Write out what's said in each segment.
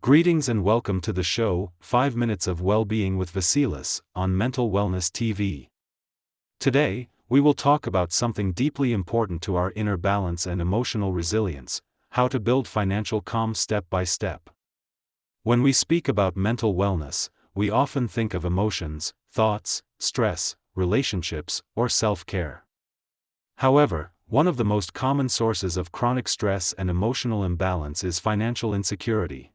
Greetings and welcome to the show, 5 Minutes of Wellbeing with Vasilis, on Mental Wellness TV. Today, we will talk about something deeply important to our inner balance and emotional resilience: how to build financial calm step by step. When we speak about mental wellness, we often think of emotions, thoughts, stress, relationships, or self-care. However, one of the most common sources of chronic stress and emotional imbalance is financial insecurity.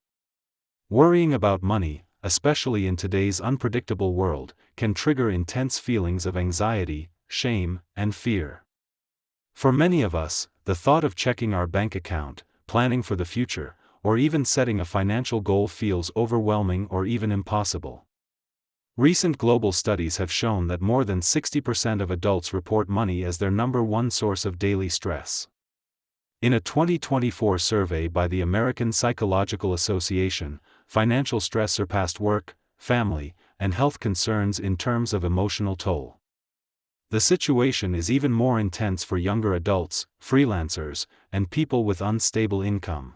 Worrying about money, especially in today's unpredictable world, can trigger intense feelings of anxiety, shame, and fear. For many of us, the thought of checking our bank account, planning for the future, or even setting a financial goal feels overwhelming or even impossible. Recent global studies have shown that more than 60% of adults report money as their number one source of daily stress. In a 2024 survey by the American Psychological Association, financial stress surpassed work, family, and health concerns in terms of emotional toll. The situation is even more intense for younger adults, freelancers, and people with unstable income.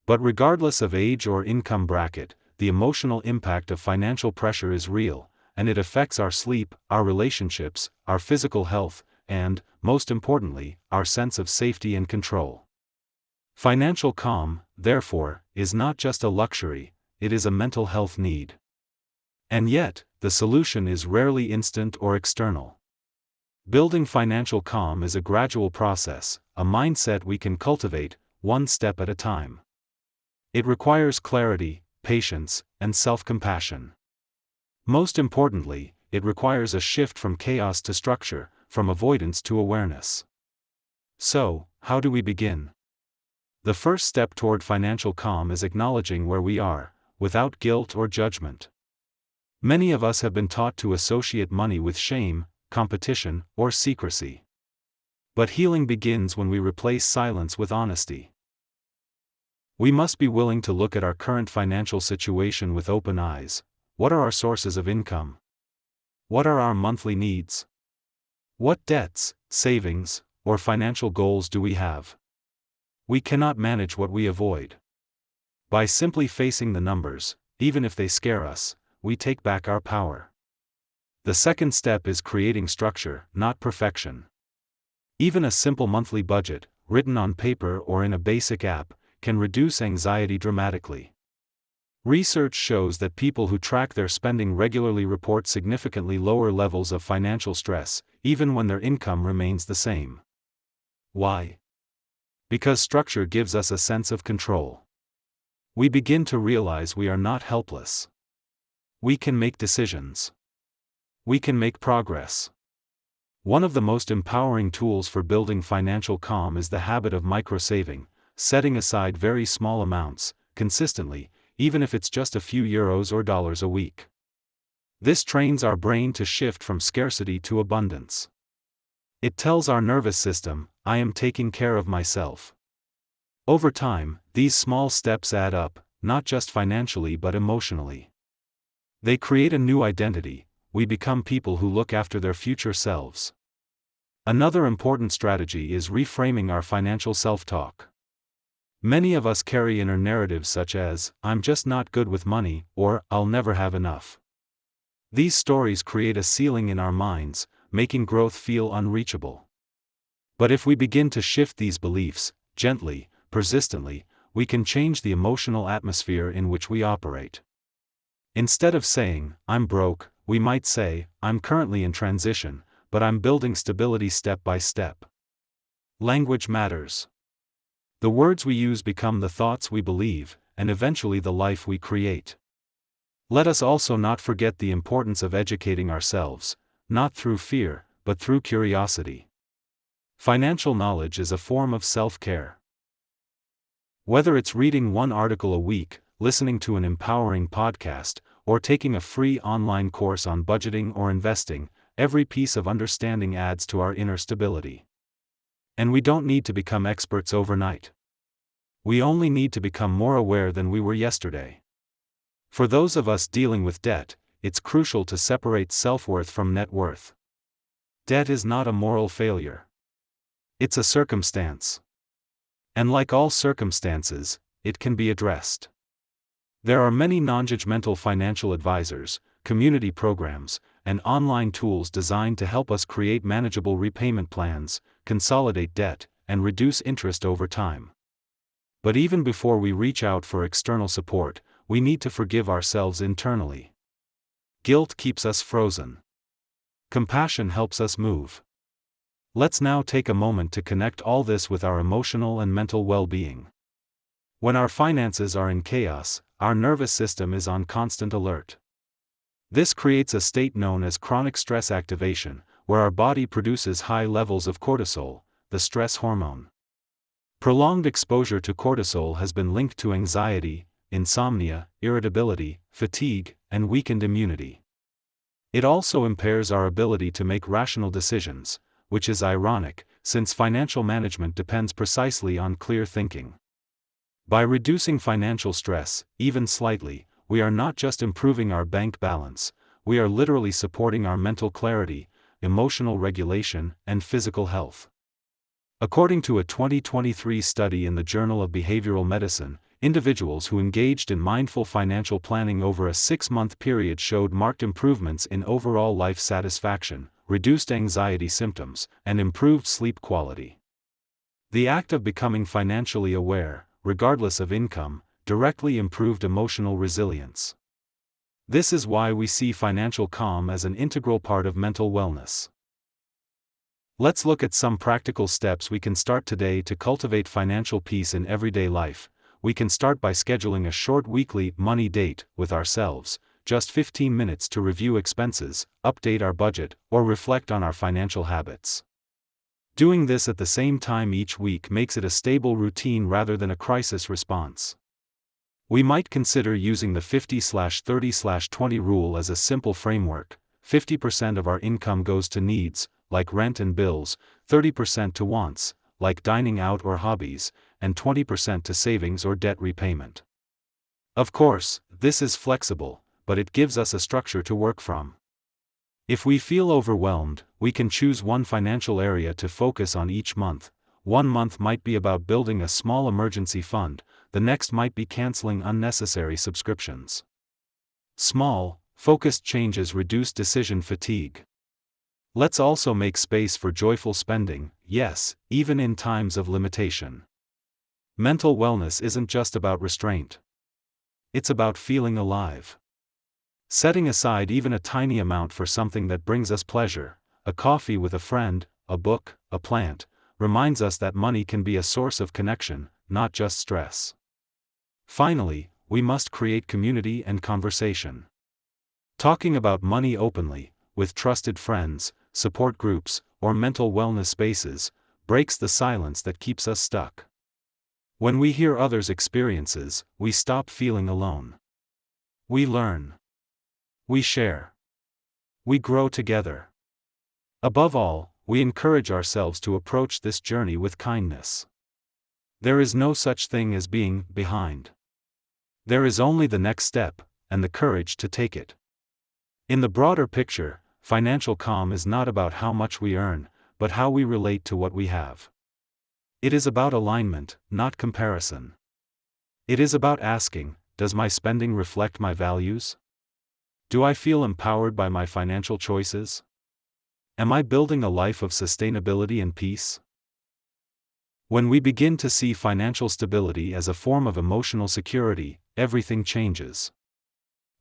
But regardless of age or income bracket, the emotional impact of financial pressure is real, and it affects our sleep, our relationships, our physical health, and, most importantly, our sense of safety and control. Financial calm, therefore, is not just a luxury, it is a mental health need. And yet, the solution is rarely instant or external. Building financial calm is a gradual process, a mindset we can cultivate, one step at a time. It requires clarity, patience, and self-compassion. Most importantly, it requires a shift from chaos to structure, from avoidance to awareness. So, how do we begin? The first step toward financial calm is acknowledging where we are, without guilt or judgment. Many of us have been taught to associate money with shame, competition, or secrecy. But healing begins when we replace silence with honesty. We must be willing to look at our current financial situation with open eyes. What are our sources of income? What are our monthly needs? What debts, savings, or financial goals do we have? We cannot manage what we avoid. By simply facing the numbers, even if they scare us, we take back our power. The second step is creating structure, not perfection. Even a simple monthly budget, written on paper or in a basic app, can reduce anxiety dramatically. Research shows that people who track their spending regularly report significantly lower levels of financial stress, even when their income remains the same. Why? Because structure gives us a sense of control. We begin to realize we are not helpless. We can make decisions. We can make progress. One of the most empowering tools for building financial calm is the habit of micro-saving, setting aside very small amounts, consistently, even if it's just a few euros or dollars a week. This trains our brain to shift from scarcity to abundance. It tells our nervous system, I am taking care of myself. Over time, these small steps add up, not just financially but emotionally. They create a new identity. We become people who look after their future selves. Another important strategy is reframing our financial self-talk. Many of us carry inner narratives such as, I'm just not good with money, or I'll never have enough. These stories create a ceiling in our minds, making growth feel unreachable. But if we begin to shift these beliefs, gently, persistently, we can change the emotional atmosphere in which we operate. Instead of saying, I'm broke, we might say, I'm currently in transition, but I'm building stability step by step. Language matters. The words we use become the thoughts we believe, and eventually the life we create. Let us also not forget the importance of educating ourselves, not through fear, but through curiosity. Financial knowledge is a form of self-care. Whether it's reading one article a week, listening to an empowering podcast, or taking a free online course on budgeting or investing, every piece of understanding adds to our inner stability. And we don't need to become experts overnight. We only need to become more aware than we were yesterday. For those of us dealing with debt, it's crucial to separate self-worth from net worth. Debt is not a moral failure. It's a circumstance. And like all circumstances, it can be addressed. There are many non-judgmental financial advisors, community programs, and online tools designed to help us create manageable repayment plans, consolidate debt, and reduce interest over time. But even before we reach out for external support, we need to forgive ourselves internally. Guilt keeps us frozen. Compassion helps us move. Let's now take a moment to connect all this with our emotional and mental well-being. When our finances are in chaos, our nervous system is on constant alert. This creates a state known as chronic stress activation, where our body produces high levels of cortisol, the stress hormone. Prolonged exposure to cortisol has been linked to anxiety, insomnia, irritability, fatigue, and weakened immunity. It also impairs our ability to make rational decisions, which is ironic, since financial management depends precisely on clear thinking. By reducing financial stress, even slightly, we are not just improving our bank balance, we are literally supporting our mental clarity, emotional regulation, and physical health. According to a 2023 study in the Journal of Behavioral Medicine, individuals who engaged in mindful financial planning over a 6-month period showed marked improvements in overall life satisfaction, reduced anxiety symptoms, and improved sleep quality. The act of becoming financially aware, regardless of income, directly improved emotional resilience. This is why we see financial calm as an integral part of mental wellness. Let's look at some practical steps we can start today to cultivate financial peace in everyday life. We can start by scheduling a short weekly money date with ourselves, just 15 minutes to review expenses, update our budget, or reflect on our financial habits. Doing this at the same time each week makes it a stable routine rather than a crisis response. We might consider using the 50/30/20 rule as a simple framework. 50% of our income goes to needs, like rent and bills, 30% to wants, like dining out or hobbies, and 20% to savings or debt repayment. Of course, this is flexible, but it gives us a structure to work from. If we feel overwhelmed, we can choose one financial area to focus on each month. One month might be about building a small emergency fund, the next might be canceling unnecessary subscriptions. Small, focused changes reduce decision fatigue. Let's also make space for joyful spending, yes, even in times of limitation. Mental wellness isn't just about restraint. It's about feeling alive. Setting aside even a tiny amount for something that brings us pleasure, a coffee with a friend, a book, a plant, reminds us that money can be a source of connection, not just stress. Finally, we must create community and conversation. Talking about money openly, with trusted friends, support groups, or mental wellness spaces, breaks the silence that keeps us stuck. When we hear others' experiences, we stop feeling alone. We learn. We share. We grow together. Above all, we encourage ourselves to approach this journey with kindness. There is no such thing as being behind. There is only the next step, and the courage to take it. In the broader picture, financial calm is not about how much we earn, but how we relate to what we have. It is about alignment, not comparison. It is about asking, does my spending reflect my values? Do I feel empowered by my financial choices? Am I building a life of sustainability and peace? When we begin to see financial stability as a form of emotional security, everything changes.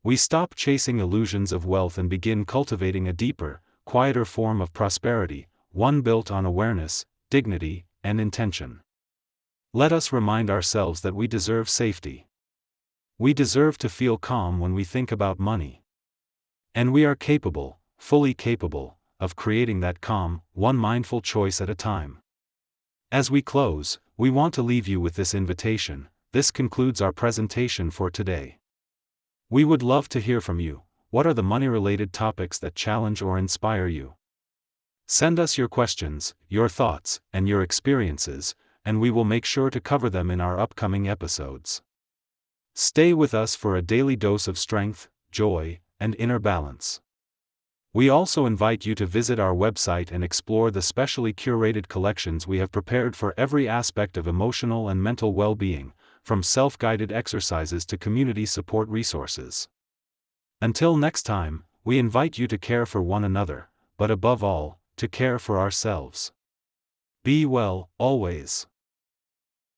We stop chasing illusions of wealth and begin cultivating a deeper, quieter form of prosperity, one built on awareness, dignity, and intention. Let us remind ourselves that we deserve safety. We deserve to feel calm when we think about money. And we are capable, fully capable, of creating that calm, one mindful choice at a time. As we close, we want to leave you with this invitation. This concludes our presentation for today. We would love to hear from you. What are the money-related topics that challenge or inspire you? Send us your questions, your thoughts, and your experiences, and we will make sure to cover them in our upcoming episodes. Stay with us for a daily dose of strength, joy, and inner balance. We also invite you to visit our website and explore the specially curated collections we have prepared for every aspect of emotional and mental well-being, from self-guided exercises to community support resources. Until next time, we invite you to care for one another, but above all, to care for ourselves. Be well, always.